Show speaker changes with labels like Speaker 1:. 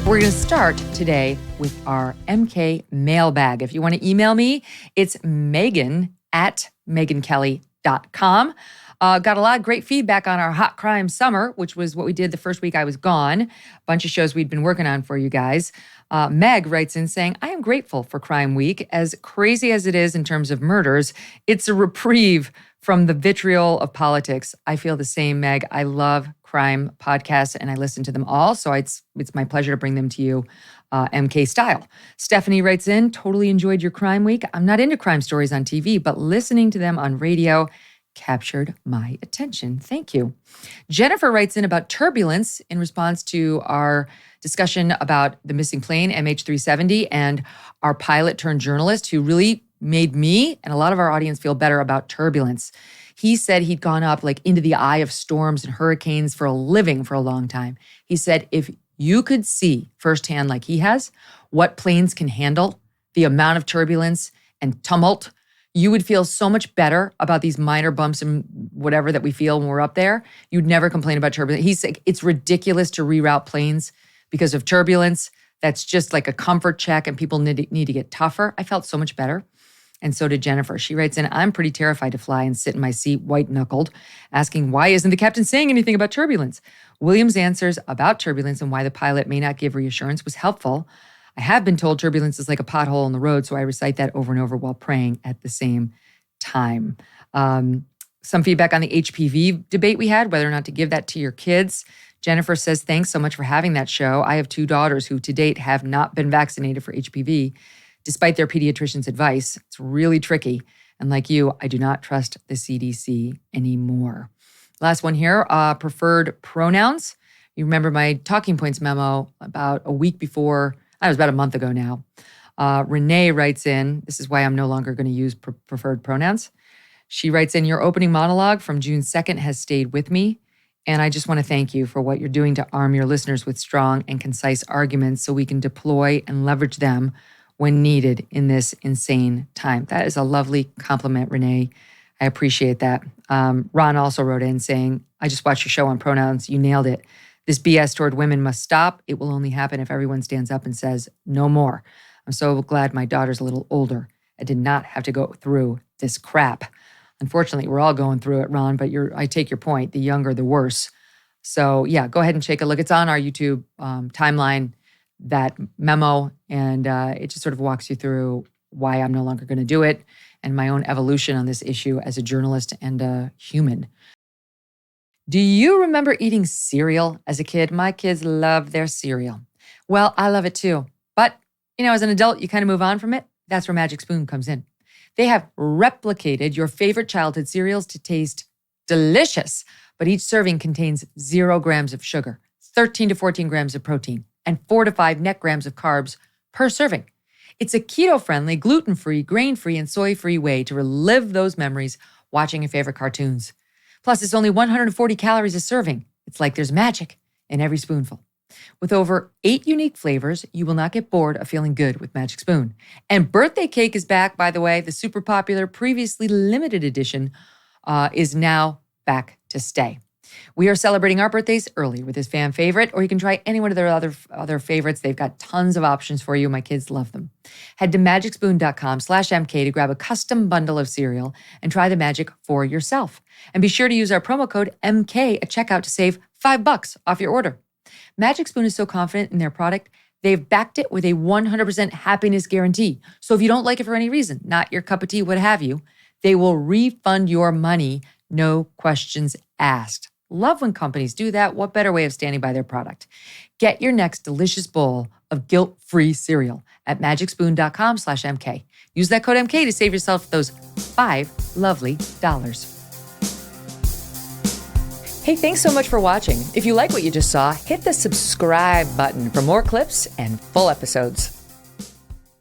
Speaker 1: We're going to start today with our MK Mailbag. If you want to email me, it's Megyn at MegynKelly.com. Got a lot of great feedback on our Hot Crime Summer, which was what we did the first week I was gone. A bunch of shows we'd been working on for you guys. Meg writes in saying, I am grateful for Crime Week. As crazy as it is in terms of murders, it's a reprieve from the vitriol of politics. I feel the same, Meg. I love crime podcasts and I listen to them all. So it's my pleasure to bring them to you MK style. Stephanie writes in, totally enjoyed your Crime Week. I'm not into crime stories on TV, but listening to them on radio captured my attention. Thank you. Jennifer writes in about turbulence in response to our discussion about the missing plane, MH370, and our pilot turned journalist who really made me and a lot of our audience feel better about turbulence. He said he'd gone up like into the eye of storms and hurricanes for a living for a long time. He said, if you could see firsthand like he has, what planes can handle, the amount of turbulence and tumult, you would feel so much better about these minor bumps and whatever that we feel when we're up there. You'd never complain about turbulence. He's like, it's ridiculous to reroute planes because of turbulence. That's just like a comfort check and people need to get tougher. I felt so much better. And so did Jennifer. She writes in, I'm pretty terrified to fly and sit in my seat white-knuckled, asking why isn't the captain saying anything about turbulence? Williams' answers about turbulence and why the pilot may not give reassurance was helpful. I have been told turbulence is like a pothole in the road, so I recite that over and over while praying at the same time. Some feedback on the HPV debate we had, whether or not to give that to your kids. Jennifer says, thanks so much for having that show. I have 2 daughters who to date have not been vaccinated for HPV, despite their pediatrician's advice. It's really tricky. And like you, I do not trust the CDC anymore. Last one here, preferred pronouns. You remember my talking points memo about a week before, it was about a month ago now. Renee writes in, this is why I'm no longer going to use preferred pronouns. She writes in, your opening monologue from June 2nd has stayed with me. And I just want to thank you for what you're doing to arm your listeners with strong and concise arguments so we can deploy and leverage them when needed in this insane time. That is a lovely compliment, Renee. I appreciate that. Ron also wrote in saying, I just watched your show on pronouns. You nailed it. This BS toward women must stop. It will only happen if everyone stands up and says, no more. I'm so glad my daughter's a little older. I did not have to go through this crap. Unfortunately, we're all going through it, Ron, but I take your point. The younger, the worse. So yeah, go ahead and take a look. It's on our YouTube timeline, that memo, and it just sort of walks you through why I'm no longer going to do it and my own evolution on this issue as a journalist and a human. Do you remember eating cereal as a kid? My kids love their cereal. Well, I love it too. But, as an adult, you kind of move on from it. That's where Magic Spoon comes in. They have replicated your favorite childhood cereals to taste delicious, but each serving contains 0 grams of sugar, 13 to 14 grams of protein, and 4 to 5 net grams of carbs per serving. It's a keto-friendly, gluten-free, grain-free, and soy-free way to relive those memories watching your favorite cartoons. Plus, it's only 140 calories a serving. It's like there's magic in every spoonful. With over 8 unique flavors, you will not get bored of feeling good with Magic Spoon. And birthday cake is back, by the way. The super popular, previously limited edition is now back to stay. We are celebrating our birthdays early with this fan favorite, or you can try any one of their other favorites. They've got tons of options for you. My kids love them. Head to magicspoon.com/MK to grab a custom bundle of cereal and try the magic for yourself. And be sure to use our promo code MK at checkout to save $5 off your order. Magic Spoon is so confident in their product, they've backed it with a 100% happiness guarantee. So if you don't like it for any reason, not your cup of tea, what have you, they will refund your money, no questions asked. Love when companies do that. What better way of standing by their product? Get your next delicious bowl of guilt-free cereal at magicspoon.com/MK. Use that code MK to save yourself those $5 lovely dollars. Hey, thanks so much for watching. If you like what you just saw, hit the subscribe button for more clips and full episodes.